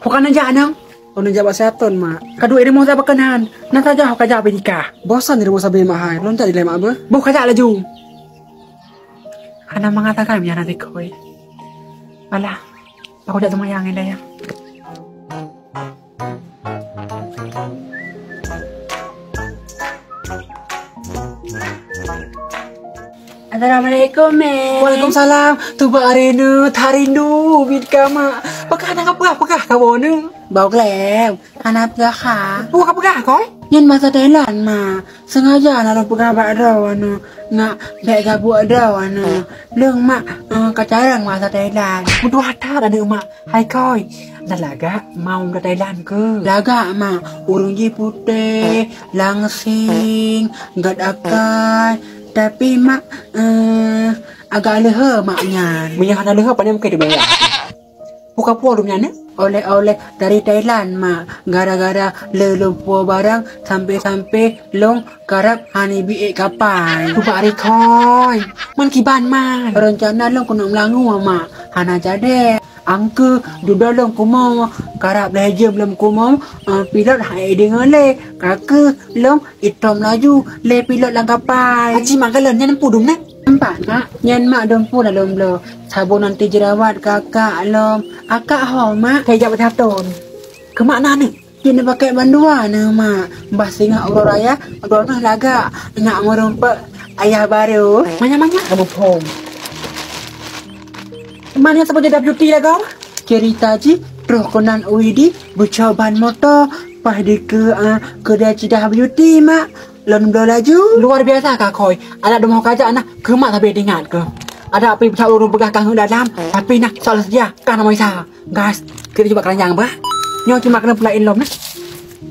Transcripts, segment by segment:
Bukan aja nang. Kau jabat seton mak. Kedua ini mau tak berkenan. Nanti aja aku kerja nikah. Bosan di rumah sabi mak hai. Loncat di lemak apa? Bukan kerja laju. Karena mengatakan biar nanti koi. Alah, aku tak semayangin dah ya. Assalamualaikum, Mek. Waalaikumsalam. Tuba arena tarindu bid kama. Pekah nak pekah kamu ni. Bau kelem. Anak pekah. Bukan pekah koi. Nhân masa Thailand mà sengaja nak pekah badau anu nak baik gabu adau anu lương mak kacarang masa Thailand. Mudah ada mak. Hai koi. Dah laga mau ke Thailand ke? Laga mak urungi putih, langsing, gad akai. Tapi mak agak leher maknya. Minyak ada leher pandai mungkin dibayar. Buka puas rumahnya ni? Oleh-oleh dari Thailand mak. Gara-gara lelumpur barang sampai-sampai long karap hani biik kapal. Tuba ari koi. Man kiban man. Rencana long kena melangu mak. Hana jade. Angke duda long kumau karap leje belum kumau pilot hai dengan le kake long itom laju le pilot lang kapal. Aji mak kalian nyan pudum nak. Empat mak nyan mak dompu dalam lo sabun nanti jerawat kakak lom akak ho mak Kayak jabat haton. Ke mana ni? Kena pakai bandua na mak mbah singa urang raya urang laga nak merompak ayah baru Manya-manya kamu pom. Mana sebab jadi beauty lah kau? cerita ji roh konan uidi bercoban motor pas di ke kedai Cidah Beauty mak lon do laju. Luar biasa kak koi. Anak demau kajak anak kemak tapi dengar ke. Ada api pecah urung begah kang dalam. Tapi nak soal saja kan nama isa. Gas kita coba keranjang bah. Nyo cuma kena pulain lom nah.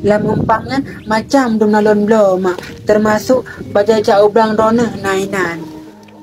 Lam umpangnya macam dum nalon blo mak termasuk baca jauh blang rona nainan.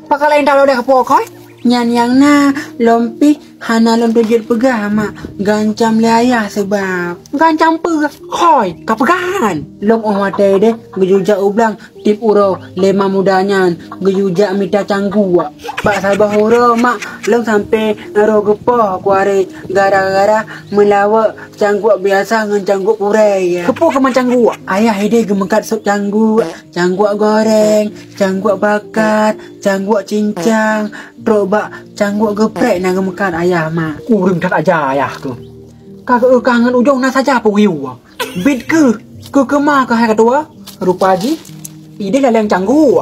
Pakal lain dah dah kepo koi. Nyan yang na lompi hana lom tujut pegah mak gancam le ayah sebab Gancang pegah koi. Kapegahan. lom omate deh gejuja ublang tip uro lema mudanya gejuja mita canggua pak sabah uro mak lom sampai ngaro gepoh kuare gara-gara melawa canggua biasa ngan canggua purei ya. Kepo ke mancang gua. Ayah ide gemekat sup canggua goreng, canggua bakar, canggua cincang, terobak canggua geprek na gemekat ayah mak. Kurang tak aja ayah ke. Kakak kangen ujung na saja apa wiu. Bid ke kemah ke hai kedua. Rupa ji. Ide lah yang canggu.